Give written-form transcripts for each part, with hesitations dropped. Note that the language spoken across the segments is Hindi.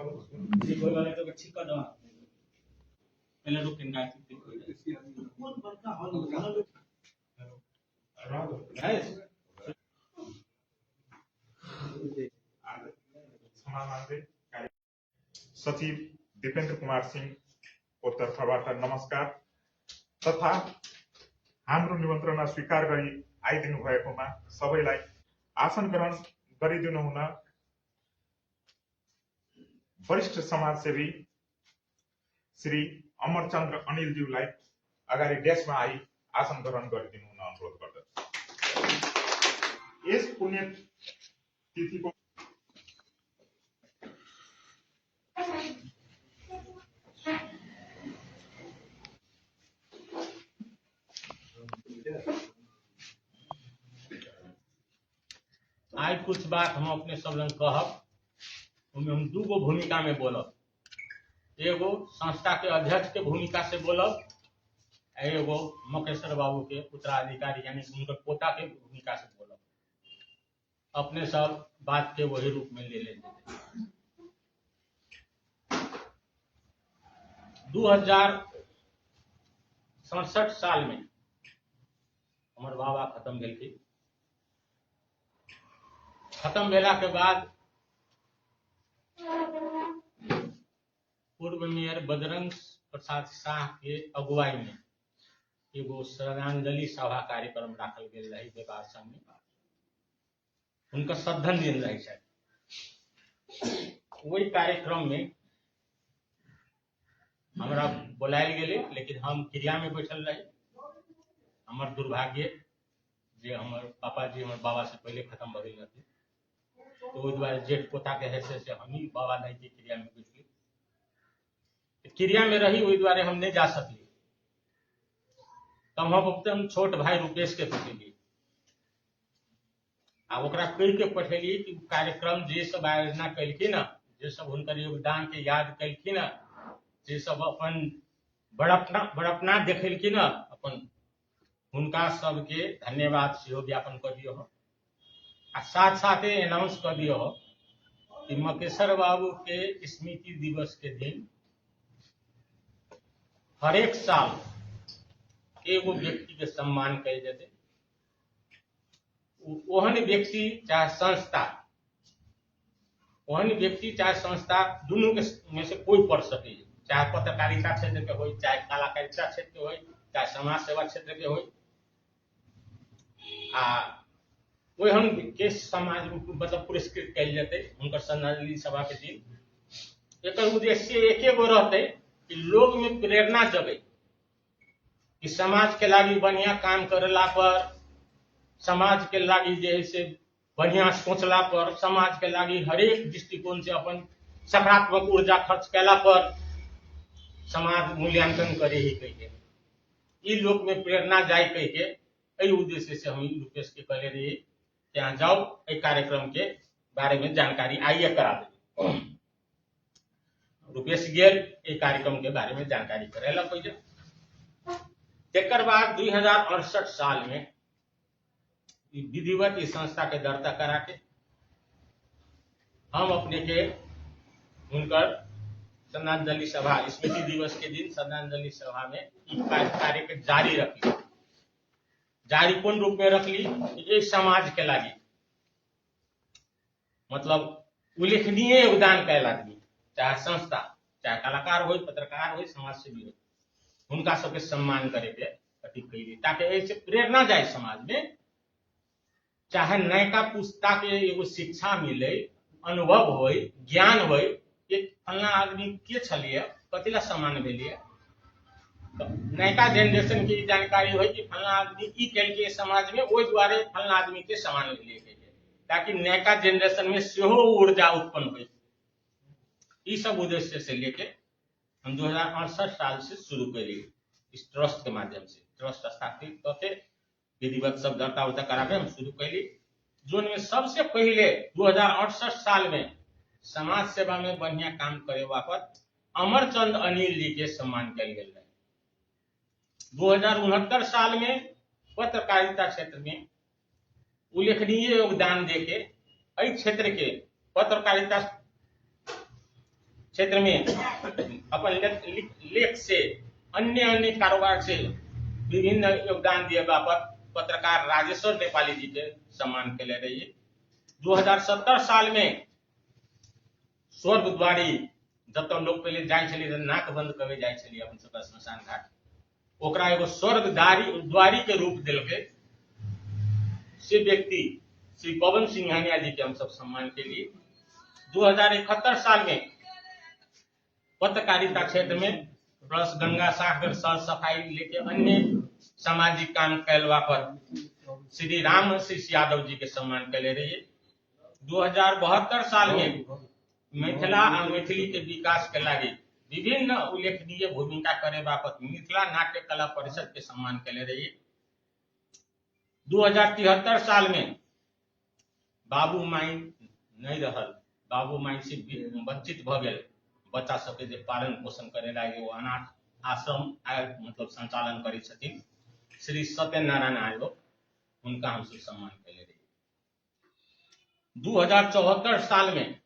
कोई वाले तो ठीक कर दो पहले रुक इनका कौन बड़का हॉल सचिव दीपेन्द्र कुमार सिंह को तर्फबाट नमस्कार तथा हाम्रो निमन्त्रणा स्वीकार गरी आइदिनु भएकोमा सबैलाई आसन ग्रहण गरिदिनु हुन वरिष्ठ समाजसेवी श्री अमरचन्द्र अनिलज्यूलाई अगाडि डेस्कमा आई आसन ग्रहण गरिदिनु हुन अनुरोध गर्दछु। यस पुण्य तिथिको आज कुछ बात हम अपने सब लोग कहब, हम दूगो भूमिका में बोलब। एगो संस्था के अध्यक्ष के भूमिका से बोलब, एगो मकेश्वर बाबू के उत्तराधिकारी यानी उनके पोता के भूमिका से बोलब। अपने सब बात के वही रूप में ले लेते। 2067 साल में हमारे बाबा खत्म भेल थी। खत्म भेला के बाद पूर्व मेयर बजरंग प्रसाद शाह के अगुवाई में एगो श्रद्धांजलि सभा कार्यक्रम राखल गेल रही बेकार सामने। उनका श्रद्धान दिन रही शायद। वही कार्यक्रम में हमरा बुलायल गेले, लेकिन हम क्रिया में बैठल रही। हमार दुर्भाग्य जे हमार पापा जी हमार बाबा से पहले खत्म भ गेल रहथिन, तो ओहि द्वारे जेठ पोता के हैसियत से हम ही बाबा नहीं के क्रिया में बैठली। क्रिया में रही ओहि द्वारे हम नहीं जा सकली। तब हम अपन छोट भाई रुपेश के पठेली आ ओकरा कह के पठेली कि कार्यक्रम जे सब आयोजना कलखिन, जे सब हुनकर योगदान के याद कलखिन, जे सब अपन बड़पना देखेलखिन, अपन हुनका सबके धन्यवाद सेहो ज्ञापन कर दियो। आ साथ साथे अनाउंस कर दियो कि मकेश्वर बाबू के स्मृति दिवस के दिन हर एक साल एगो व्यक्ति के सम्मान कल जाते। ओहन व्यक्ति चाहे संस्था दोनों के में से कोई पढ़ सके, चाहे पत्रकारिता क्षेत्र के हो, चाहे कलाकारिता क्षेत्र के हो, चाहे समाज सेवा क्षेत्र के हो। ओहन के समाज मतलब पुरस्कृत कल जाते उनकर श्रद्धांजलि सभा के दिन। एक उद्देश्य एक गो रहते कि लोग में प्रेरणा जगे कि समाज के लागी बढ़िया काम करला पर, समाज के लागी जैसे बढ़िया सोचला पर, समाज के लागी हरेक दृष्टिकोण से अपन सकारात्मक ऊर्जा खर्च कैला पर समाज मूल्यांकन करे ही कहिए ई लोग में प्रेरणा जाए कहिए। यही उद्देश्य से हम रुपेश के कहले रही कि यहाँ जाओ एक कार्यक्रम के बारे में जानकारी आइए करा दे। रुपेश गेल एक कार्यक्रम के बारे में जानकारी करेला पहले। तेकर बाद 2068 साल में विधिवत इस संस्था के दर्ता करा के हम अपने के उनकर श्रद्धांजलि सभा स्मृति दिवस के दिन श्रद्धांजलि सभा में कार्य के जारी रखली। जारी कौन रूप में रखली? ये समाज के लागी मतलब उल्लेखनीय योगदान कैल आदमी, चाहे संस्था, चाहे कलाकार हो, पत्रकार हो, समाज सेवी हो, उनका सबके सम्मान करे के अति कैली ताकि ऐसे प्रेरणा जाए समाज में। चाहे नयका पुस्ता के एगो शिक्षा मिले, अनुभव हो, ज्ञान हो, एक फलना आदमी के छलिए कतिला सम्मान भेलिए, नयका जनरेशन की जानकारी हो कि फलना आदमी की कैल के समाज में, ओहि द्वारे फलना आदमी के सम्मान भेलिए ताकि नयका जनरेशन में सेहो ऊर्जा उत्पन्न हो। ये सब उद्देश्य से लेके हम 2068 साल से शुरू करी इस ट्रस्ट के माध्यम से। ट्रस्ट स्थापित करके विधिवत सब दर्ता उर्ता करा के हम शुरू कैली। जो में सबसे पहले 2068 साल में समाज सेवा में बढ़िया काम करे पर अमरचंद अनिल जी के सम्मान कल गए। 2069 साल में पत्रकारिता क्षेत्र में उल्लेखनीय योगदान देके क्षेत्र के पत्रकारिता क्षेत्र में अपन लेख से अन्य कारोबार से विभिन्न योगदान दिए बापत पत्रकार राजेश्वर नेपाली जी के सम्मान के ले रही है। 2070 साल में स्वर्ग द्वारी जब तक लोग पहले जाए छलिए नाक बंद करे जाए छलिए अपन सबका श्मशान घाट, ओकरा एगो स्वर्ग द्वारी के रूप दिलके से व्यक्ति श्री पवन सिंघानिया जी के हम सब सम्मान के लिए 2071 साल में पत्रकारिता क्षेत्र में प्लस गंगा सागर साफ सफाई लेके अन्य सामाजिक काम कैलवा पर श्री रामशीष यादव जी के सम्मान के ले रही है। 2072 साल में मिथिला और मैथिली के विकास के लागी विभिन्न उल्लेखनीय भूमिका करे बापत मिथिला नाट्य कला परिषद के सम्मान के ले रही है। 2073 साल में बाबू माई नहीं रहल, बाबू माई से वंचित भ गए बच्चा सबके जे पालन पोषण करे लागे वो अनाथ आश्रम मतलब संचालन करे छथिन श्री सत्यनारायण आयोग, उनका हम सब सम्मान के ले रही। 2074 साल में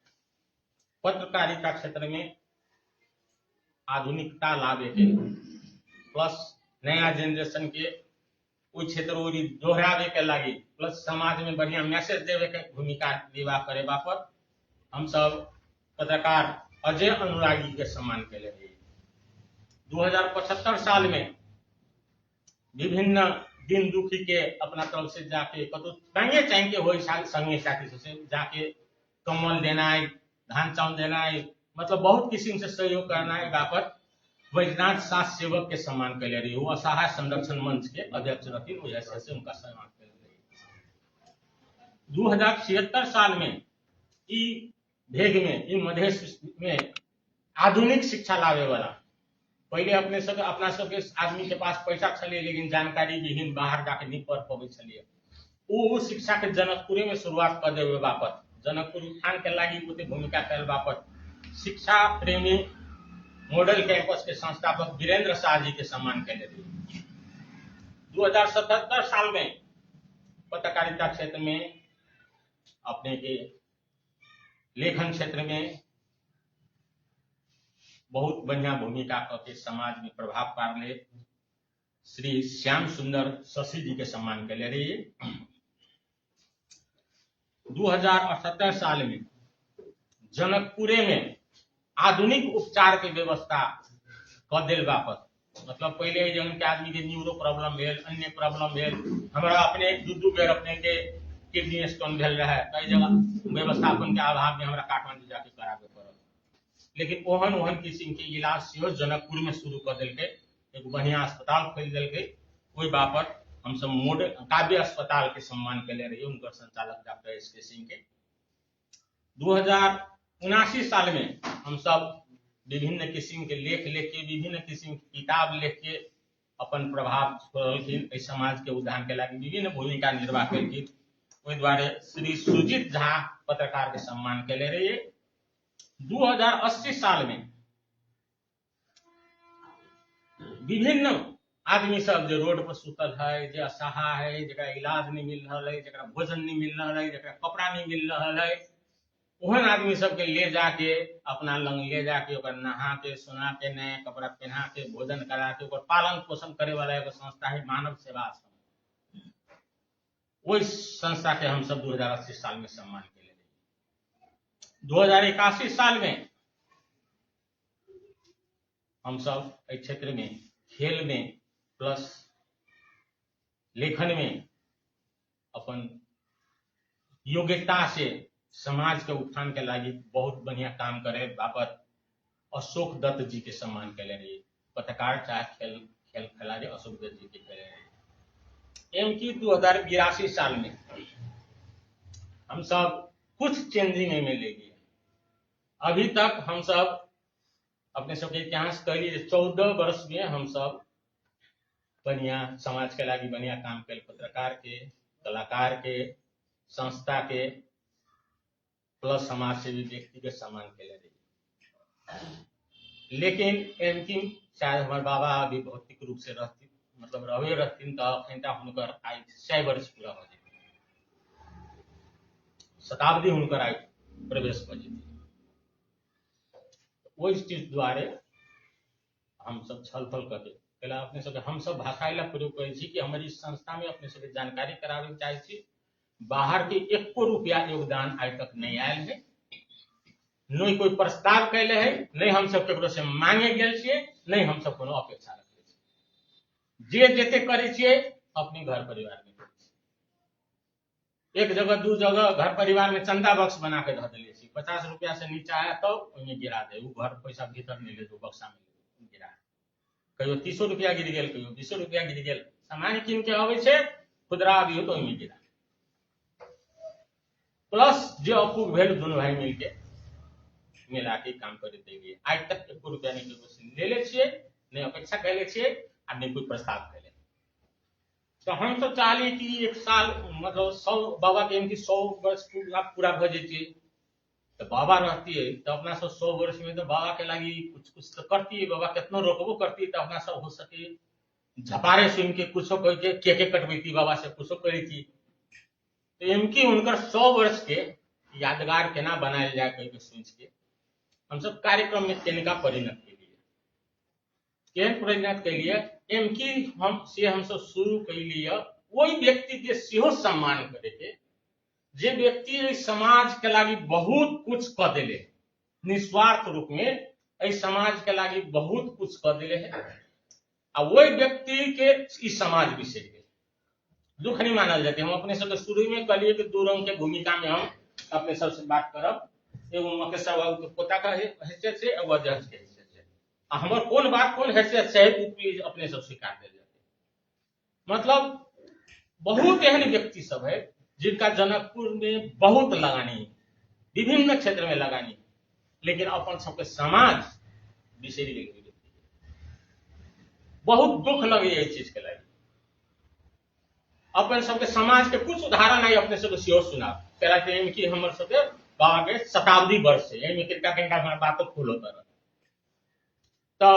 पत्रकारिता क्षेत्र में आधुनिकता लावे के प्लस नया जनरेशन के वो क्षेत्र ओरी दोहरावे के लागी प्लस समाज में बढ़िया मैसेज देवे के भूमिका निर्वाह करे बापर हम सब पत्रकार अजय अनुरागी के सम्मान के ले रही। 2075 साल में विभिन्न दिन दुखी के अपना तरफ से जाके कतो टांगे चाहिए हो संगे साथी से जाके कम्बल देना है, धान चाउल देना है, मतलब बहुत किस्म से सहयोग करना है बापत वैद्यनाथ साथ सेवक के सम्मान के ले रही। वो असहाय संरक्षण मंच के अध्यक्ष रहती, वजह से उनका सम्मान के ले रही। 2076 साल में भेग में मधेश में आधुनिक शिक्षा लावे वाला पहले अपना सबके आदमी के पास पैसा छलिए लेकिन जानकारी विहीन बाहर जाके नहीं पढ़ पावे छलिए, वो शिक्षा के जनकपुरे में शुरुआत कर देवे बापत जनकपुर उत्थान के लागी उते भूमिका कैल बापत शिक्षा प्रेमी मॉडल कैंपस के संस्थापक वीरेंद्र शाह जी के सम्मान के ले रही। 2077 साल में पत्रकारिता क्षेत्र में अपने के लेखन क्षेत्र में बहुत बढ़िया भूमिका करके समाज में प्रभाव पारले श्री श्याम सुंदर शशि जी के सम्मान के ले रही है। 2078 साल में जनकपुरे में आधुनिक उपचार के व्यवस्था कर दिल बापत, मतलब पहले जन के आदमी के न्यूरो प्रॉब्लम भेल, अन्य प्रॉब्लम भेल, हमारा अपने दू बेर अपने के किडनी स्टोन भेल रहा है, कई जगह व्यवस्थापन के अभाव में हमारा काठमांडू जाके करावे पड़ल, लेकिन ओहन किस्म के इलाज से जनकपुर में शुरू कर दिल के एक बढ़िया अस्पताल खोल दिल के। कोई बापत हम सब मॉडल काव्य अस्पताल के सम्मान के ले रही उनका संचालक डॉक्टर एस के सिंह के। 2079 साल में हम सब विभिन्न किस्म के लेख के विभिन्न किस्म की किताब लिख के अपन प्रभाव छोड़लखिन, समाज के उद्धार के लागी विभिन्न भूमिका निर्वाह कलखिन। ओहि द्वारे श्री सुजीत झा पत्रकार के सम्मान के ले रही है। 2080 साल में विभिन्न आदमी सब जो रोड पर सुतल है, जो असहाय है, जरा इलाज नहीं मिल रहा है, जरा भोजन नहीं मिल रहा है, जरा कपड़ा नहीं मिल रहा है, ओहन आदमी सबके ले जाके अपना लंग ले जाके नहा के सुना के नया कपड़ा पहना के भोजन करा के पालन पोषण करे वाला एगो संस्था है मानव सेवा आश्रम। वही संस्था के हम सब 2080 साल में सम्मान के लिए। 2081 साल में हम सब इस क्षेत्र में खेल में प्लस लेखन में अपन योग्यता से समाज के उत्थान के लागी बहुत बढ़िया काम करे बापत अशोक दत्त जी के सम्मान के ले रही, पत्रकार चाहे खेल खिलाड़ी अशोक दत्त जी के ले रही। एमकी 2082 साल में हम सब कुछ चेंजिंग में लेगी। अभी तक हम सब अपने सबके इतिहास कहिए 14 वर्ष में हम सब बढ़िया समाज के लागी बढ़िया काम कर, पत्रकार के, कलाकार के, संस्था के प्लस समाज सेवी व्यक्ति के सम्मान के ले रही। लेकिन एमकी शायद हमारे बाबा अभी भौतिक रूप से रहती मतलब रहे रहती तो हुनकर आयु 100 वर्ष पूरा हो जाती, शताब्दी हुनकर आयु प्रवेश कर जाती। ओहि चीज द्वारे हम सब छल फल करके पहले अपने सबके हम सब भाषा ला प्रयोग करै छी कि हमारी संस्था में अपने सबके जानकारी करावे चाहे छी। बाहर के 1 रुपया योगदान आज तक नहीं आयल है, नहीं कोई प्रस्ताव कैले है, नहीं हम सब केकरो से मांगे गेल छियै, नहीं हम सब कोनो अपेक्षा रखले छी। जे जते करे छियै अपने घर परिवार में करै छी। एक जगह 2 जगह घर परिवार में चंदा बक्स बना के धऽ देले छी, 50 रुपया से नीचा आया तो ओहिमे गिरा दे, उ घर पैसा भीतर नहीं ले जो बक्सा में गिरा, कहियो 30 रुपया गिर गेल, कहियो 20 रुपया गिर गेल। सामान कीन के आबै छै, खुदरा अभी तो ओहिमे गिरा, प्लस जो अपूग भेल दुनू भाई मिलके मिला के काम करे देंगे। आज तक 1 रुपया नहीं केकरो ले ले छियै, नहीं अपेक्षा कैले छियै आ नहीं कोई प्रस्ताव कैले। तो हम तो चाहली कि 1 साल मतलब 100 बाबा के इनकी 100 वर्ष पूरा भ जेतिए, तो बाबा रहती है तो अपना सब 100 वर्ष में तो बाबा के लगी कुछ कुछ तो करती है। बाबा कितना रोकबो करती है तो अपना सब हो सके झपारे सुन के कुछो कह के केके कटबैती बाबा से कुछो करी थी। तो इनकी उनकर 100 वर्ष के यादगार केना बनायल जाए कह के सोच के हम सब कार्यक्रम में केनका परिणत के लिए केहन परिणत के लिए इनकी हम सब शुरू कर लिया। वही व्यक्ति के सेहो सम्मान करे के जे व्यक्ति समाज के लागी बहुत कुछ कर दिले, निस्वार्थ रूप में इस समाज के लागी बहुत कुछ कर दिले है, आ वही व्यक्ति के इस समाज बिसर गए, दुख नहीं मानल जाते। हम अपने सबके शुरू में कहलिए कि 2 रंग के भूमिका में हम अपने सबसे बात करब, एगो मकेशर बाबू के पोता का हैसियत से, एगो जज के हैसियत से। हमार कौन बात कौन हैसियत से है प्लीज अपने सब स्वीकार दे जाते। मतलब बहुत एहन व्यक्ति सब है जिनका जनकपुर में बहुत लगानी है, विभिन्न क्षेत्र में लगानी, लेकिन अपन सबके समाज बिसरी गई। बहुत दुख लगे ये चीज के लगे। अपन सबके समाज के कुछ उदाहरण आई अपने सबके सेहो सुना पहला कि हमर सबके बाबा के शताब्दी वर्ष है, एहिमे किनका बातो खुल होता रह। तो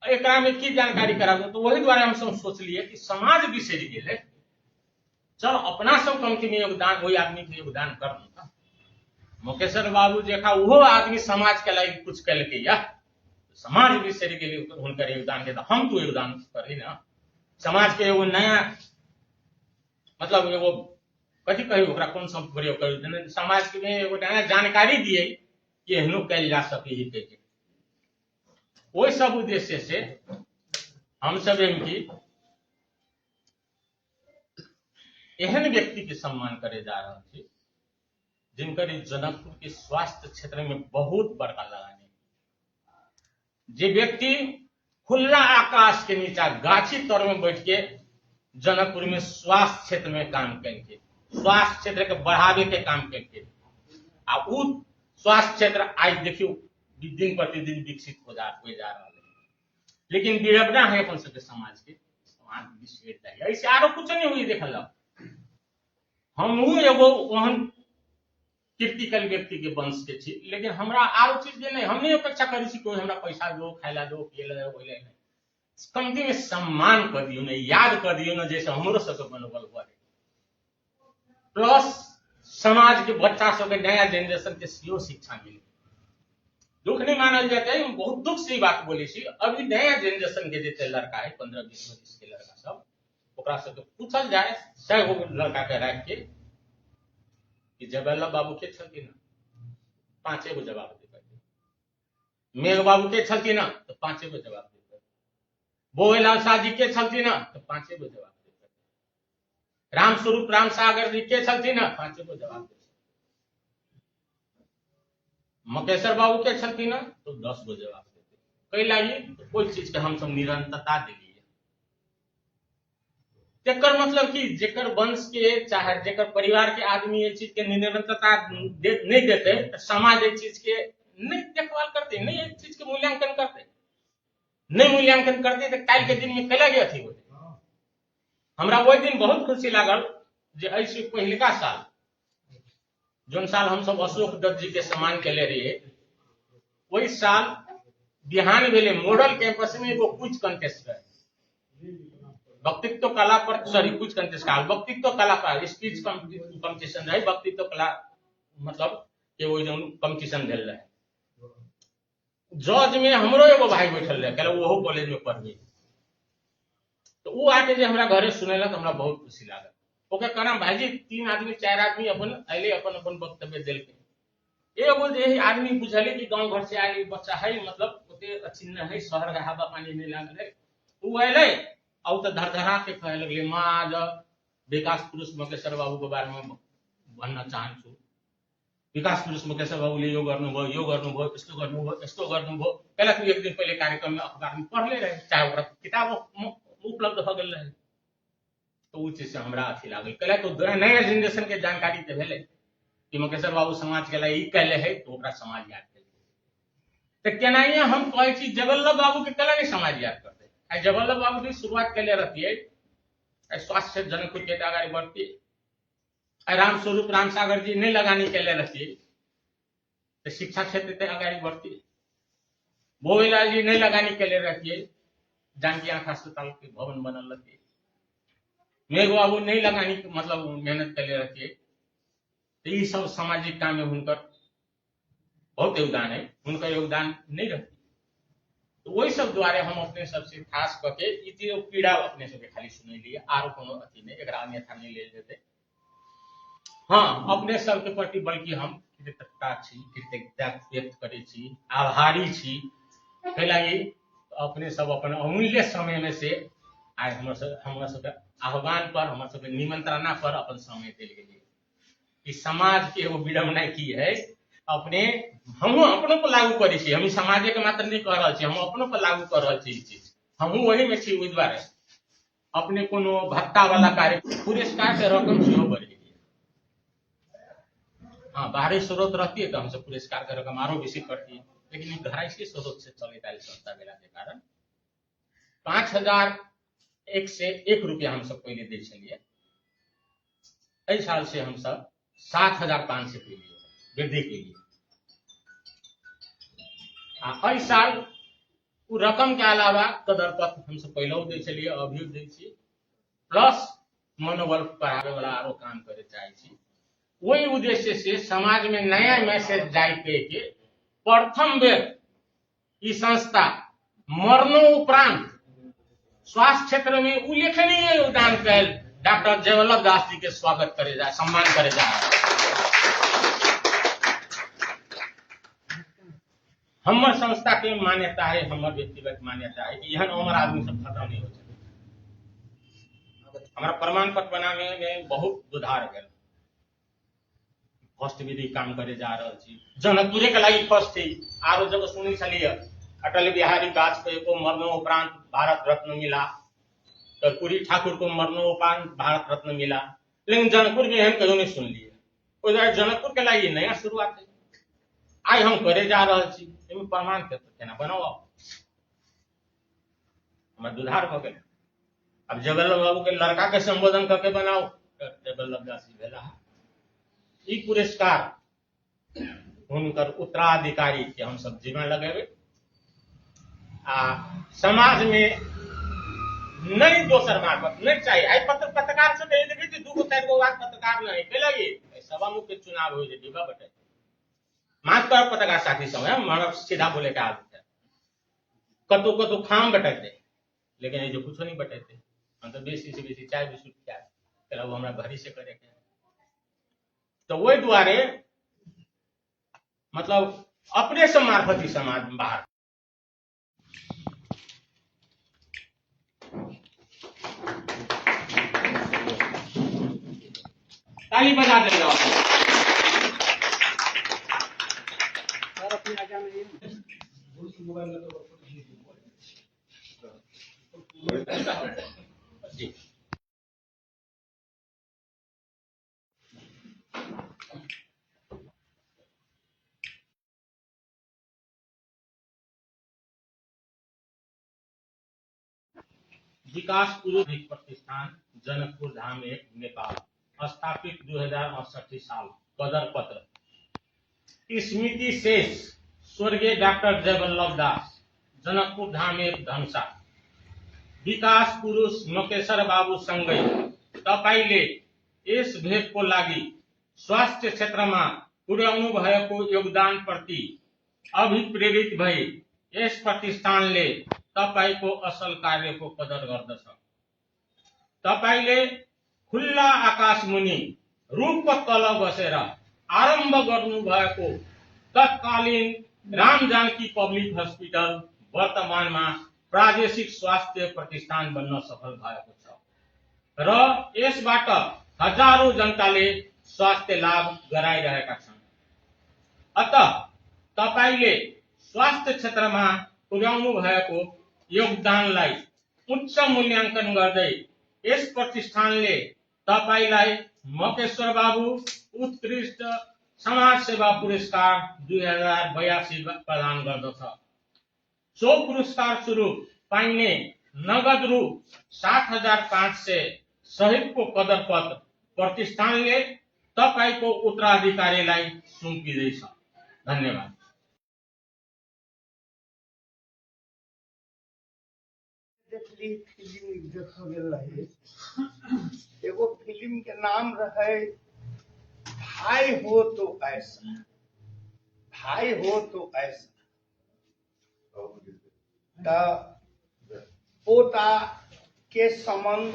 एकरा में की जानकारी कराबू, तो वही द्वारा हम सब सोचलिए कि समाज बिसर गेले, चल अपना सब कमती में योगदान वही आदमी के योगदान कर। मुकेशर बाबू देखा वो आदमी समाज के लायक कुछ कैलके या समाज बिसर गेले हुनकर योगदान के, तो हम तो योगदान करी ना समाज के एगो नया मतलब एगो कथी कही ओकरा कौन सा प्रयोग कर समाज के में एगो नया जानकारी दिए कि एहनो कैल जा सके ही कह के। वही सब उद्देश्य से हम सब इनकी एहन व्यक्ति के सम्मान करे जा रहा है जिनकर जनकपुर के स्वास्थ्य क्षेत्र में बहुत बड़का लगानी, जे व्यक्ति खुला आकाश के नीचा गाछी तर में बैठ के जनकपुर में स्वास्थ्य क्षेत्र में काम करके, स्वास्थ्य क्षेत्र के बढ़ावे के काम करके, आ उ स्वास्थ्य क्षेत्र आज देखियो दिन प्रतिदिन विकसित हो जा रहा है। लेकिन विडंबना है अपन सबके समाज के, समाज बिसर जाए ऐसे आरो कुछ नहीं हुई। देखल हम एगो ओहन कीर्तिकल व्यक्ति के वंश के छी, लेकिन हमरा आरो चीज के नहीं, हम नहीं अपेक्षा करी छी कोई हमरा पैसा दो, खाइला दो, पियला दो, नहीं कमती में सम्मान कर दियो, नहीं याद कर दियो ना, जैसे हमरो सबके मनोबल बढ़े। प्लस समाज के बच्चा सबके नया जनरेशन के सीओ शिक्षा मिले, दुख नहीं मानल जाता है। बहुत दुख से बात बोली छी, अभी नया जनरेशन के जैसे लड़का है 15-20 वर्ष के लड़का सब, ओकरा सबके पूछल जाए 100 गो लड़का के रख के कि जबेला बाबू के छलथिन 5 गो जवाब देते, मेघ बाबू के छलथिन तो 5 गो जवाब देते, बोहेलाल शाह जी के छलथिन तो 5 गो जवाब देते, रामस्वरूप राम सागर जी के छलथिन 5 गो जवाब देते, मकेशर बाबू के छलथिन तो 10 गो जवाब देते। कई लागी तो कोई चीज के हम सब निरंतरता दिलिए, जेकर मतलब कि जेकर वंश के चाहे जेकर परिवार के आदमी ये चीज के निरंतरता नहीं देते, समाज ये चीज के नहीं देखभाल करते, नहीं ये चीज के मूल्यांकन करते, नहीं मूल्यांकन करते तो काल के दिन में कैला गया थी होते। हमरा वही दिन बहुत खुशी लागल जे ऐसे पहिलका साल जोन साल हम सब अशोक दत्त जी के सम्मान के ले रही, वही साल बिहान भेले मॉडल कैंपस में एगो कुछ कंटेस्ट है, वक्तित्व कला पर सॉरी कुछ कंटेस्ट का वक्तित्व कला पर स्पीच कंपटीशन रहे, वक्तित्व कला मतलब के वो जो कंपटीशन भेल रहे, जज में हमरो एगो भाई बैठल रहे, कहले ओहो कॉलेज में पढ़बे, तो वो आके जे हमरा घरे सुनेलक, हमरा बहुत खुशी लागल। ओके कहना भाईजी 3 आदमी 4 आदमी अपन अले, अपन अपन वक्तव्य देलके। एगो जे आदमी बुझले कि गांव घर से आए बच्चा है, मतलब ओते अचिन्ह है, शहर का हवा पानी नहीं लागल है, उ अले और तो धरधरा के कहे लगले माँ आज विकास पुरुष मकेश्वर बाबू के बारे में भन्न चाहन्छु। विकास पुरुष मकेश्वर बाबूले यो गर्नुभयो, यो गर्नुभयो, यस्तो गर्नुभयो, यस्तो गर्नुभयो। पहिला तू एक दिन पहिले कार्यक्रम में अखबार में पढ़ले रहे, चाहे ओकरा किताब उपलब्ध भ गेल रहे, तो उ चीज से हमरा अथी लागल। कहला तो नया जनरेशन के जानकारी ते भेले कि मकेश्वर बाबू समाज के लिए ई कहले है, तो ओकरा समाज याद कर। तो केनाइए हम कहे छी जगल्लभ बाबू के कला नहीं समाज याद करते। आई जगल्लभ बाबू ने शुरुआत कैले रहती है, स्वास्थ्य जनकपुर के अगाडि बढ़ती, राम स्वरूप राम सागर जी नहीं लगानी कैले रहती, तो शिक्षा क्षेत्र से अगाडि बढ़ती, भोवेलाल जी नहीं लगानी कैले रहती, जानकी आंख अस्पताल के भवन बनल रहती, मेघ बाबू नहीं लगानी मतलब मेहनत कैले रहती, तो ये सब सामाजिक काम में हुनकर बहुत योगदान है, उनका योगदान नहीं रहती। तो वही सब द्वारे हम अपने सबसे खास करके इति पीड़ा अपने सबके खाली सुने लिए, आरो कोनो अथी नहीं, एकरा अन्यथा नहीं ले लेते। हाँ, अपने सबके प्रति बल्कि हम कृतज्ञता छी, कृतज्ञता व्यक्त करे छी, आभारी छी, कैलाकि अपने सब अपन अमूल्य समय में से आइ हमर सबके आह्वान पर, हमर सबके निमंत्रणा पर अपन समय देल गेलिए। इस समाज के एगो विडम्बना की है, अपने हम अपनों पर लागू करे छी, हम समाज के मात्र नहीं कह रहा छी, हम अपनों पर लागू कर रहा छी। ई चीज हम वही में छी, ओहि द्वारे अपने कोनो भत्ता वाला कार्य पुरस्कार के रकम से बढ़ गई। हाँ, बाहरी स्रोत रहती है तो हमसे पुरस्कार के रकम आरो बेसी करती है, लेकिन घराई से स्रोत से चले आयल संस्था भेला के कारण 5001 से 1 रुपया हम सब पहले दे छलिए। एहि साल से हम सब 7500 के लिए वृद्धि के लिए, एहि साल उ रकम के अलावा कदर पत्र हम सब पहले दे छलिए, अभी दे छी, प्लस मनोबल बढ़ावे वाला आरो काम करे चाहे छी। वही उद्देश्य से समाज में नया मैसेज जाए के प्रथम बेर ई संस्था मरणोपरांत स्वास्थ्य क्षेत्र में उल्लेखनीय योगदान कैल डॉक्टर जयवल्लभ दास जी के स्वागत करे जा, सम्मान करे जा। हमर संस्था के मान्यता है, हमर व्यक्तिगत मान्यता है कि यहन उम्र आदमी सब खत्म नहीं हो सकते। हमारा प्रमाण पत्र बनाने में बहुत सुधार है, फर्स्ट विधि काम करे जा रहा छी, जनकपुरे के लागि फर्स्ट थी, आरो जब सुनी छलिए अटल बिहारी वाजपेयी को मरणोपरांत भारत रत्न मिला, कर्पूरी ठाकुर को मरणोपरांत भारत रत्न मिला, लेकिन जनकपुर में हम कहीं नहीं सुन लिए। जनकपुर के लागि नया शुरुआत है, आज हम करे जा रहा छी, प्रमाण पत्र केना बनाओ, हमारे दुधार हो गए। अब जगल्लभ बाबू के लड़का के संबोधन करके बनाओ, जगल्लभ दास जी भेला। ई पुरस्कार उनकर उत्तराधिकारी के हम सब जीवन लगेबे, आ समाज में नहीं दोसर मार्फत नहीं चाहिए। आई पत्रकार से देखे कि 2 4 गो बात पत्रकार नहीं के लगी सभा मुख्य चुनाव हो जे डिब्बा बटे माफ कर पत्रकार साथी समय मानव सीधा बोले का आदत है, कतो कतो खाम बटेते, लेकिन ये जो कुछ नहीं बटेते, हम तो बेसी से बेसी चाय बिस्कुट क्या चलो हमरा घरी से करे के। तो वही द्वारे मतलब अपने से मार्फत ही समाज में बाहर ताली बजा दे रहा हूं। जी विकास पुरुष प्रतिष्ठान जनकपुर धाम 1 नेपाल स्थापित 2068 साल कदर पत्र स्मृति शेष स्वर्गीय डॉक्टर जयवल्लभ दास जनकपुर धाम 1 धनसा विकास पुरुष मकेश्वर बाबू सँगै तपाईले यस भेटको लागि स्वास्थ्य क्षेत्रमा पुर्याउनु भएको योगदान प्रति अभिप्रेरित भई यस प्रतिष्ठानले तपाईको असल कार्यको कदर गर्दछ। तपाईले खुल्ला आकाश मुनि रुखको तल बसेर आरम्भ गर्नुभएको तत्कालीन राम जानकी पब्लिक हस्पिटल वर्तमानमा प्रादेशिक स्वास्थ्य प्रतिष्ठान बन्न सफल भएको छ र यसबाट हजारौं जनताले स्वास्थ्य लाभ गराइरहेका छन्। अतः तपाईले स्वास्थ्य क्षेत्रमा पुर्याउनु भएको योगदानलाई उच्च मूल्याङ्कन गर्दै यस प्रतिष्ठानले तपाईलाई मकेश्वर बाबु उत्कृष्ट समाज सेवा पुरस्कार 2082 प्रदान गर्दछ। सो पुरस्कार स्वरूप पाइने नगद रु 7,500 सहितको कदर पत्र प्रतिष्ठानले तपाईको उत्तराधिकारीलाई सुम्पिँदैछ। धन्यवाद। फिल्म देखा गेल रहे, एगो फिल्म के नाम रहे भाई हो तो ऐसा, भाई हो तो ऐसा। पोता के संबंध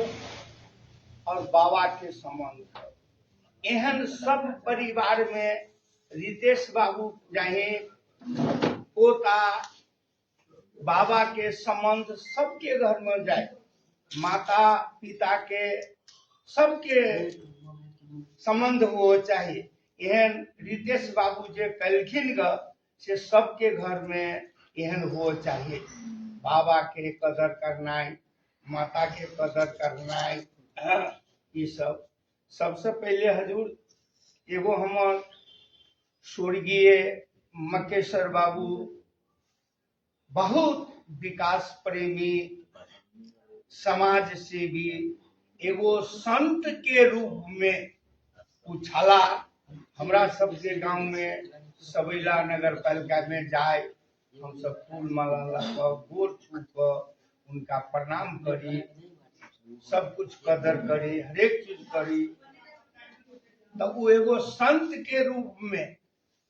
और बाबा के संबंध, एहन सब परिवार में रितेश बाबू चाहे पोता बाबा के संबंध सबके घर में जाए, माता पिता के सबके संबंध हो चाहिए। एहन रितेश बाबू जे कलखिन ग से सबके घर में एहन हो चाहिए। बाबा के कदर करना, माता के कदर करना, ये सब। सबसे पहले हजूर एगो हमर स्वर्गीय मकेश्वर बाबू बहुत विकास प्रेमी, समाज सेवी, एगो संत के रूप में उछाला। हमरा सबके गांव में सबैला नगर पालिका में जाए, हम सब फूल माला लगा गोर छू कर उनका प्रणाम करी, सब कुछ कदर करी, हरेक चीज करी। तब वो एगो संत के रूप में,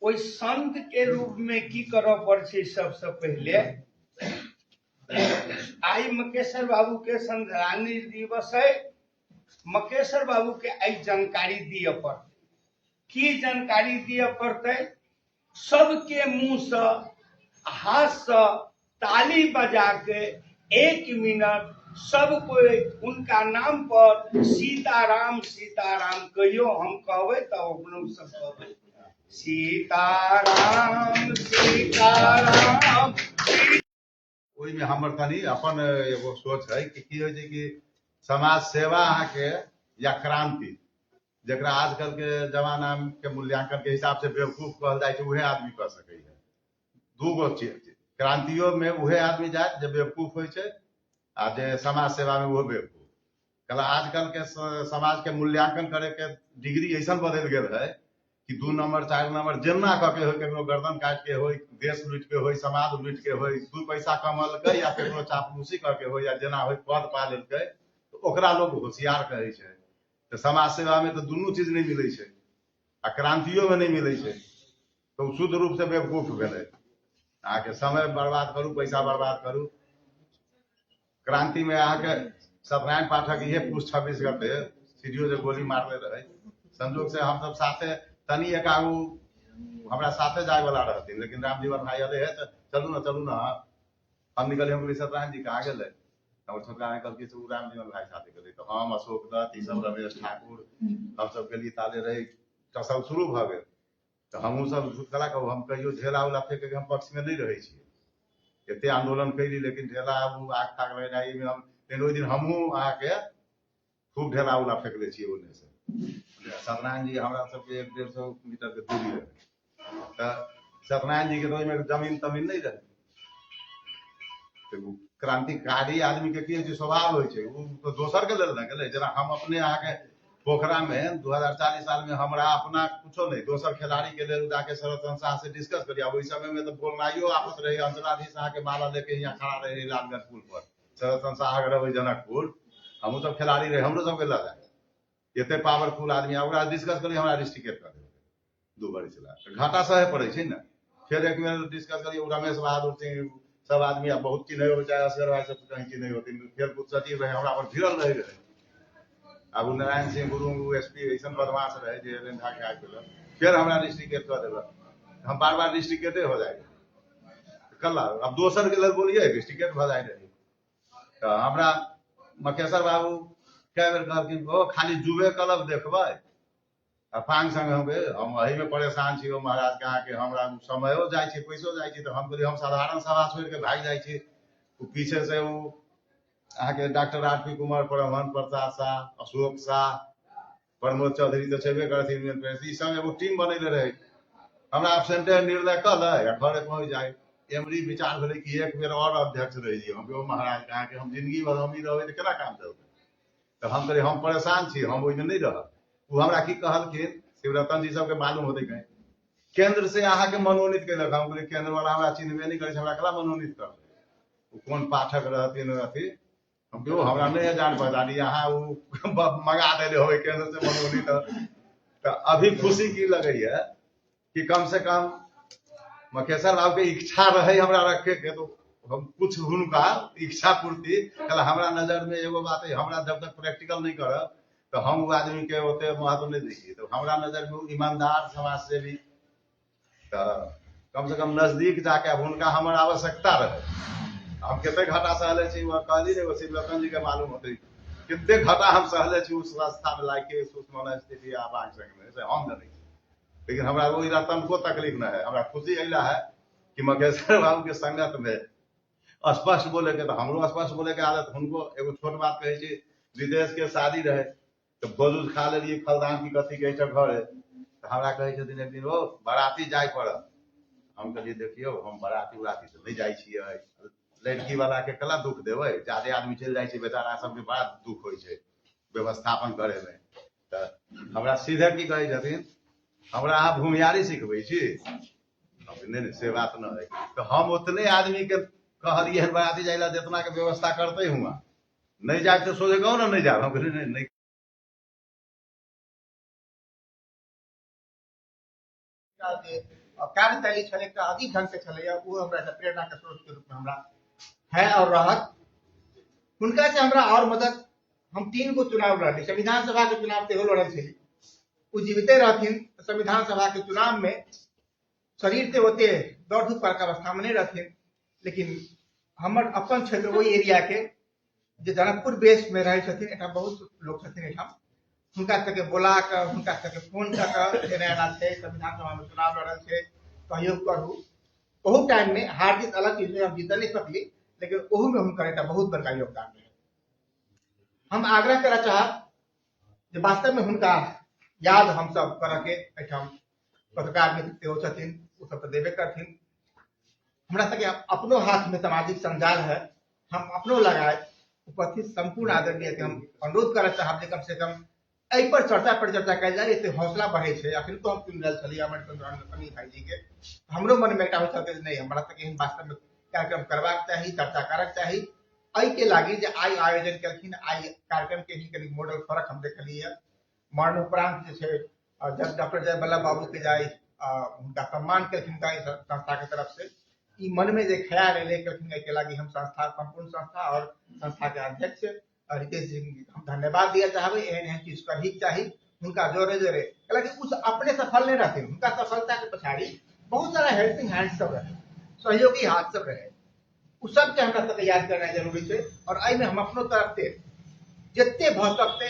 कोई संत के रूप में की करो पड़े। सबसे पहले आई मकेश्वर बाबू के संधरानी दिवस है, मकेश्वर बाबू के आई जानकारी दिए पड़ते। की जानकारी दिए पड़ते? सबके मुंह से हाथ से ताली बजा के 1 मिनट सब कोई उनका नाम पर सीताराम सीताराम कहियो। हम कहबे तो अपनों सब कहबे सीताराम सीताराम। ओहि में हमर तनी अपन एगो सोच है कि हो कि समाज सेवा अहाँ के या क्रांति, जरा आजकल के जमाना के मूल्यांकन के हिसाब से बेवकूफ कहल जाए छै, उहे आदमी कर सके है। दूगो चीज क्रांतियों में उहे आदमी जाए जो बेवकूफ हो, आ जे समाज सेवा में वो बेवकूफ। कल आजकल के समाज के मूल्यांकन करे के डिग्री ऐसा बदल गए है कि 2 नंबर 4 नंबर जेना कके हो, केकरो गर्दन काट के हो, देश लूट के हो, समाज लूट के हो, 2 पैसा कमलकै या केकरो चापलूसी करके हो, या जेना हो पद पा लेलकै तो ओकरा लोग होशियार कहै छै। तो समाज सेवा में तो दुनू चीज नहीं मिले छै, आ क्रांतियों में नहीं मिले छै, तो शुद्ध रूप से बेवकूफ भेलै। अहाँके समय बर्बाद करू, पैसा बर्बाद करू। क्रांति में अहाँके सत्यनारायण पाठक ये पुष 26 गते सीढ़ियों से गोली मारले रहे। संजोग से हम सब साथे तनी एक आगू हमरा साथे जाए वाला रहती, लेकिन रामजीवन भाई अले है तो चलू ना हम निकले। हम सत्यनारायण जी कहाँ गए? हमर छोटका कल के रामजीवन भाई साथे गए, तो हम अशोक दत्त ई सब रमेश ठाकुर हम सब के लिए ताले रहे। तो सब शुरू भ गए, तो हमहू सब कला कहू हम कहियो ढेला उला फेंके के हम पक्ष में नहीं रहे छी। एते आंदोलन कैली, लेकिन ढेला आग ताक रहे में हम, लेकिन ओहि दिन हमहू आके खूब ढेला उला फेंकले छी ओने से। सत्यनारायण जी हमरा सबके 150 मीटर के दूरी रहे, तो सत्यनारायण जी के तो में जमीन तमीन नहीं रहे। तो क्रांतिकारी आदमी के की स्वभाव हो, तो दोसर के लेल न गेले। जना हम अपने आके पोखरा में 2040 साल में हमरा अपना कुछो नहीं, दोसर खिलाड़ी के लेल जाके शरद शाह से डिस्कस करिया। वही समय में तो बोलनाइयो आपस रहे। अंचलाधीश के माला लेके यहाँ खड़ा रहे लालगंज पुल पर, शरद शाह रहे जनकपुर, हमू सब खिलाड़ी रहे, हमरो सबके लगा एते पावरफुल आदमी ओकरा डिस्कस करी, हमरा डिस्ट्रिक्ट कर दे 2 बार चला घाटा सहे पड़े छै ना। फिर एक बेर डिस्कस करिए, रमेश बहादुर सिंह सब आदमी अब बहुत चिन्ह हो, चाहे असगर भाई सब कहीं चिन्ह होती, खेलकूद सचिव रहे हमरा पर भिड़ल रहे। अब उ नारायण सिंह गुरु एसपी ऐसा बदमाश रहे जे एलन ढाके आ गेल, फिर हमरा डिस्ट्रिक्ट कर देलक, हम बार बार डिस्ट्रिक्ट हो जाएगा कल अब दोसर के लग बोलिए डिस्ट्रिक्ट भ जाए रही। तो हमरा मकेशर बाबू कई बेर कहलखिन ओ खाली जुबे क्लब देखबै अफांग संग हम वही में परेशान छी महाराज के आके हमरा समयो जाय छै पैसो जाय छै। तो हम कहलिए हम साधारण सभा छोड़ के भाग जाय छी। पीछे से वो आके डॉक्टर आरपी कुमार, परमहन प्रसाद शाह, अशोक शाह, प्रमोद चौधरी तो छेबे करथिन, ई सब एगो टीम बनैले रहे। हमरा एब्सेंटे निर्णय कल है घरे पहुंच जाए। एमरी विचार भेलै कि एक बेर और अध्यक्ष रह जाइए। हम कहो महाराज कहा कि हम जिंदगी भर हम ही रहबै तो केना काम चलते। तो हम कहलिए हम परेशान छी, हम ओइमे नहीं रहब। उ हमरा की कहलखिन शिवरतन जी सबके मालूम होते कहीं केंद्र से अहाँ के मनोनीत कैलक। हम कहलिए केंद्र वाला हमरा चिन्हबे नहीं करे, हमरा केना मनोनीत करबै। कौन पाठक रहथिन अथी, हम कहो हमरा नहीं जान पहचान, यहाँ मंगा देले होवे केंद्र से मनोनीत। तो अभी खुशी की लगे है कि कम से कम मकेशर बाबू के इच्छा रहे हमरा रखे के, तो हम कुछ हुनका इच्छा पूर्ति कल। हमरा नजर में एगो बात है, हमरा जब तक प्रैक्टिकल नहीं करब तो हम वो आदमी के ओते महत्व नहीं देखिए। तो हमरा नजर में ईमानदार समाज सेवी, तो कम से कम नजदीक जाके अब उनका हमारा आवश्यकता रहे। हम कितने घाटा सहले छी वह कहली रे शिवरतन जी के मालूम होते कितने घाटा हम सहले छी उस रास्ता में लाके सुषमा स्थिति आबांग संग में से हम नहीं। लेकिन हमरा वो रतन को तकलीफ न है। हमरा खुशी अला है कि मकेशर बाबू के संगत में स्पष्ट बोले के, तो हमरो स्पष्ट बोले के आदत। उनको एगो छोट बात कहे छी, विदेश के शादी रहे तो भोज खा लेलिए फलदान की कथी के घर है। तो हमरा कहे छथिन एक दिन ओ बाराती जाय पड़त। हम कहलिए देखियो हम बाराती उराती तो नहीं जाय छियै, लड़की वाला के कला दुख देवे, ज्यादा आदमी चल जाय छै बेचारा सबके बड़ा दुख होय छै व्यवस्थापन करे में। तो हमरा सीधे की कहे छथिन हमरा अहाँ भूमियारी सिखबै छी। नहीं से बात न है। तो हम उतने आदमी के कहलिए बाराती जाइला जितना के व्यवस्था करते हुआ नहीं जाए तो सोचे कहो ना नहीं जाए। हम कहलिए नहीं कार्यशैली छलै एकटा अजीब ढंग से छलैया, वो हमरा प्रेरणा के स्रोत के रूप में हमरा है और रहत। हुनका से हमरा और मदद, हम 3 गो चुनाव लड़ली, संविधान सभा के चुनाव सेहो लड़ल छली। उ जीविते रहथिन तो संविधान सभा के चुनाव में शरीर से ओते दौड़ धूप करके अवस्था में नहीं रहथिन। लेकिन हमर अपन क्षेत्र वही एरिया के जे जनकपुर बेस में रहे छथिन, एटा बहुत लोग छथिन एठाम, हुनका सबके बोला के हुनका सबके फोन करके एना छै संविधान सभा में चुनाव लड़ल छै सहयोग करू। बहुत टाइम में हार जीत अलग चीज में हम जीत नहीं सकली, लेकिन ओहू में हुनकर एक बहुत बड़का योगदान है। हम आग्रह करना चाहब जे वास्तव में हुनका याद हम सब करके एठाम पत्रकार मित्र सेहो छथिन, वो सब तो देबे करथिन। हमरा सबके अपनो हाथ में सामाजिक संजाल है, हम अपनो लगाए। उपस्थित संपूर्ण आदरणीय के हम अनुरोध करना चाहब जे कम से कम एहि पर चर्चा परिचर्चा कल जाए, इससे हौसला बढ़े छै। अखन तो हम सुन रहल छलियै अमर चंद्र अनिल भाई जी के, हमरो मन में एकटा होइत छल जे नहीं हमरा सबके एहन वास्तव में कार्यक्रम करबाक चाही, चर्चा करक चाही। एहि के लागी जे आइ आयोजन केलखिन, आइ कार्यक्रम के ही कनी मॉडल फर्क हम देखलियै। मरणोपरांत जे छै जब डॉक्टर जय वल्लभ बाबू के जाय हुनका सम्मान केलखिन संस्था के तरफ से, ई मन में जे ख्याल एले केलखिन, एहि के लागी हम संस्था संपूर्ण संस्था और संस्था के अध्यक्ष रितेश जी हम धन्यवाद दिया चाहबे। एहन चीज करही चाही हुनका जोरे जोरे, हालांकि उस अपने सफल नहीं रहते। हुनका सफलता के पछाड़ी बहुत सारा हेल्पिंग हैंड सब रहे, सहयोगी हाथ सब रहे, उस सब के हमरा सबके याद करना जरूरी है। और एहि में हम अपनो तरफ से जिते भ सकते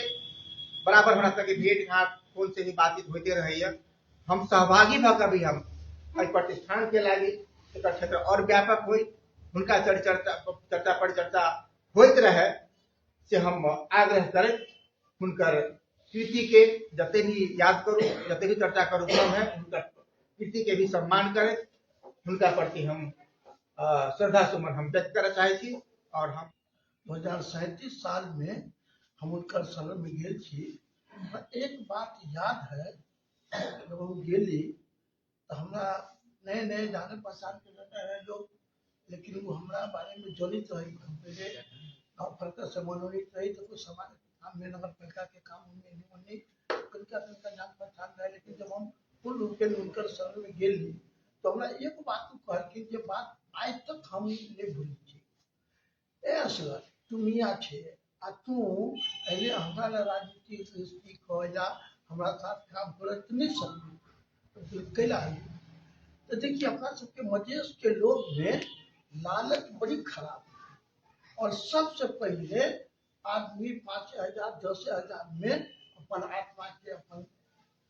बराबर हमरा सबके भेंट घाट फोन से ही बातचीत होते रहे। हम सहभागी भऽ भी हम एहि प्रतिष्ठान के लागी एक क्षेत्र और व्यापक हो, हुनका चर्चा परिचर्चा होइत रहे से हम आग्रह करैत हुनकर कृति के जते भी याद करू, जते भी चर्चा करू कम है, हुनकर कृति के भी सम्मान करैत हुनका प्रति हम श्रद्धा सुमन हम व्यक्त करना चाहे छी। और हम 2037 साल में हम उनकर शरण में गेल छी। एक बात याद है, जब हम गेली तो हमरा नए नए जाने पहचान के लगे हैं लोग, लेकिन वो हमारा बारे में जनित रही। हम पहले गाँव फलका से मनोनीत रही तो कुछ समाज काम में नगर पालिका के काम में तनका जान पहचान रहे। लेकिन जब हम पूर्ण रूप से उनकर शरण में गेली तो हमरा एक बात कहलखिन, जे बात आज तक हम नहीं भूली छी। ए असगर तू मियाँ छे आ तू पहले हमरा ले राजनीति सीख हो या हमरा साथ काम करत नहीं सकती कैला है। तो देखिए अपना सबके मधेश के लोग में लालच बड़ी खराब है और सबसे पहले आदमी 5,000 10,000 में अपन आत्मा के अपन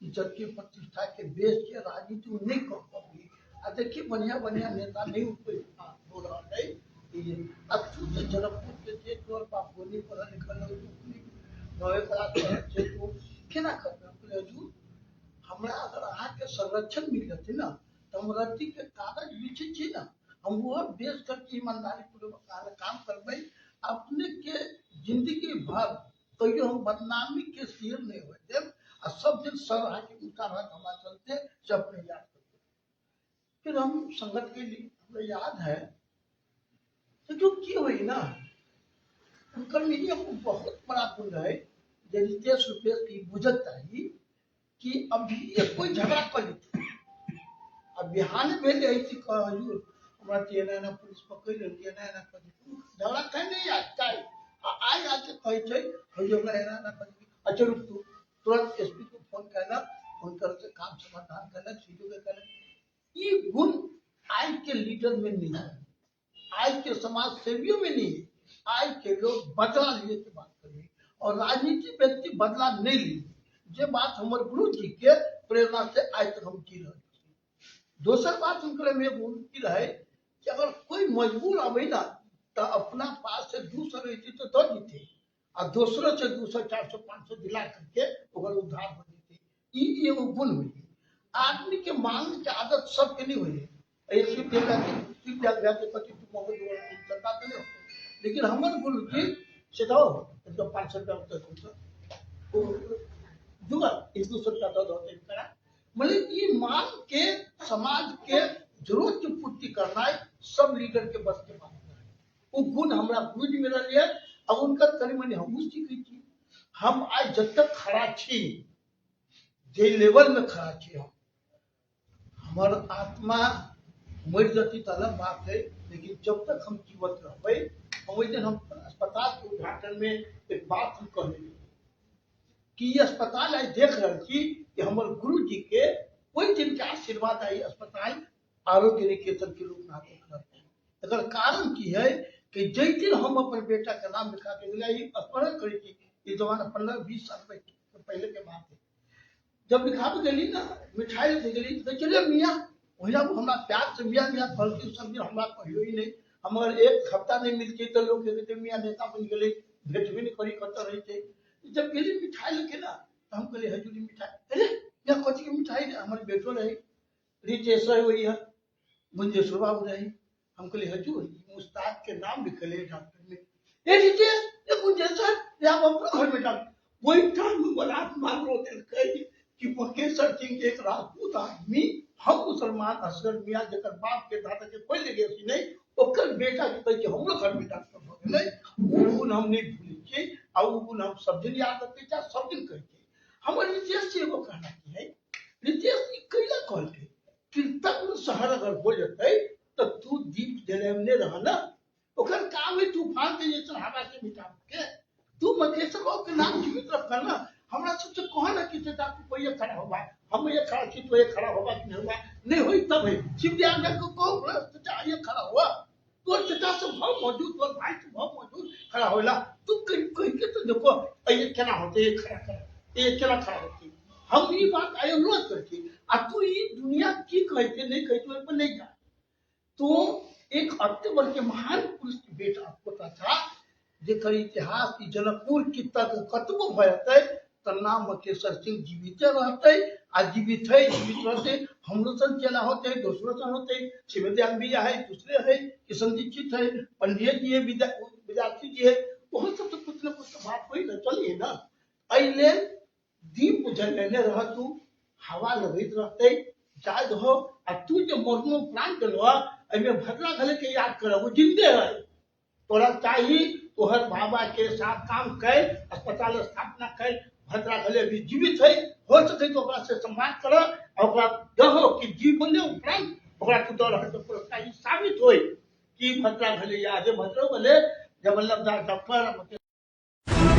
इज्जत की प्रतिष्ठा के बेच के राजनीति में नहीं कर पाएगी। आ देखिए बढ़िया बढ़िया नेता नहीं बोल रहा है अच्छू से जनकपुर के जे तोर बाप बोली पढ़ा लिखा नवे क्लास से तो केना करना हजूर हमरा अगर अहाँ के संरक्षण मिल जाते ना तो हम रद्दी के कागज बिछे छी ना हम वो बेच करके ईमानदारी पूर्वक काम करबे अपने के जिंदगी भर कहियो हम बदनामी के सिर नहीं हो देव आ सब दिन सर अहाँ के उतार हमारा चलते से अपने याद करते। फिर हम संगत के लिए हमें याद है तो जो की हुई ना उनकर मीडिया को बहुत बड़ा गुण है जे रितेश रुपेश की बुझत चाहिए कि अभी ये कोई झगड़ा कर लेते अब बिहान में ऐसी हजूर हमारा तेना ना पुलिस पकड़ लेती है ना कर झगड़ा कहीं नहीं आता है आज आके कहे छे हजूर हमरा एना ना कर अच्छा रुक तू तुरंत एसपी को फोन करना फोन करके काम समाधान करना चीजों के करना ये गुण आज के लीडर में नहीं है आज के समाज सेवियों में नहीं है। आज के लोग बदला लिए की बात करें और राजनीति व्यक्ति बदला नहीं लिए जे बात हमारे गुरु जी के प्रेरणा से आज तक हम जी रहे। दूसर बात उनके में की रहे कि अगर कोई मजबूर आवे ना तो अपना पास से 200 रहती तो दो जीते और दूसरों से 200 400 500 दिला करके ओकर उद्धार हो जेते ई एगो गुण हुई। आदमी के मांग के आदत सबके नहीं हुई ऐसी देगा कि के पति तू मगज चलता तो नहीं हो लेकिन हमारे गुरु जी से दो तो 500 रुपया तो दूंगा इस 200 रुपया दो करा मतलब ये मांग के समाज के जरूरत की पूर्ति करना है सब लीडर के बस के बात है। वो गुण हमारा गुरु जी मेरा लिया अब उनका करी मैंने हम सीखी थी हम आज जब तक खड़ा छी जे लेवल में खड़ा छी हम हमार आत्मा मर जाती तो अलग बात है लेकिन जब तक हम जीवित रहे हम वही दिन हम अस्पताल के उद्घाटन में एक बात हम कहने कि ये अस्पताल आज देख रहे थी कि हमारे गुरु जी के कोई दिन के आशीर्वाद आई अस्पताल आरोग्य निकेतन के रूप में अगर कारण की है कि जै दिन हम अपन बेटा का नाम लिखा के स्मरण करी थी ये जमाना 15-20 साल पहले के बात है जब लिखा गली ना मिठाई दे गली तो चलिए मियाँ वही हमारा प्यार से मियाँ मियाँ फल के सब दिन हमारा कहियो ही नहीं हम अगर एक हफ्ता नहीं मिलती तो लोग कहते मियाँ नेता बन गए भेंट भी नहीं करी करते रहे थे जब गली मिठाई लेके ना तो हम कहले हजूरी मिठाई अरे यहाँ कथी की मिठाई हमारे बेटो रहे रितेश वही है मुंजेश्वर बाबू रहे हम कहले हजूर मुस्ताद के नाम लिखले डॉक्टर में ये रितेश ये मुंजेश्वर ये हम अपने घर में डाल वही टाइम में बड़ा मांग रोते कि मुकेश्वर सिंह एक राजपूत आदमी हम मुसलमान असगर मियाँ जकर बाप के दादा के कोई ले गए नहीं ओकर बेटा के कह के हमरो घर में डॉक्टर हो गेलै वो गुण हम नहीं भूले छी आ वो गुण हम सब दिन याद रखते चाहे सब दिन कहते हमर रितेश से एगो कहना की है रितेश ई कैला कहते कृतज्ञ शहर अगर हो जते तो तू दीप जलावने रह ना ओकर काम है तूफान के जैसे हवा के मिटा के तू मकेश्वर के नाम जीवित रखना ना हमरा सबसे कहा ना कि आपको कोई ये खड़ा होगा हम ये खड़ा की तो ये खड़ा होगा कि नहीं होगा नहीं हुई तब है शिव दयाल को कहो ये खड़ा हुआ तो चचा से भाव मौजूद तो भाई से भाव मौजूद खड़ा होला तू कहीं के तो देखो ये क्या होते ये खड़ा खड़ा ये क्या खड़ा होती हम ये बात आयो अनुरोध करती आ तू ये दुनिया की कहते नहीं कहते पर नहीं जा तो एक अक्टूबर के महान पुरुष के बेटा होता था जेकर इतिहास की जनकपुर की तक कतबो भयते तो नाम मकेश्वर सिंह जीवित रहते आ जीवित रहते हमरो सन चला होते दूसरो सन होते शिवदयाल भी है दूसरे है किशन दीक्षित है पंडित जी है विद्यार्थी जी है बहुत सब तो कुछ न कुछ बात हुई ना चलिए ना अले दीप जलने रह तू हवा लगत रहते जाद हो आ तू जो मरनो प्लान करवा एमे भद्रा घले के याद कर वो जिंदे है तोरा चाहिए तोहर बाबा के साथ काम कर अस्पताल स्थापना कर भद्रा घले भी जीवित है हो सके तो ओकरा से सम्मान कर और ओकरा दहो कि जीवन उपरांत ओकरा तू दो रह तो पुरस्कार साबित होई भद्रा घले आज भद्रो भले जब मतलब डॉक्टर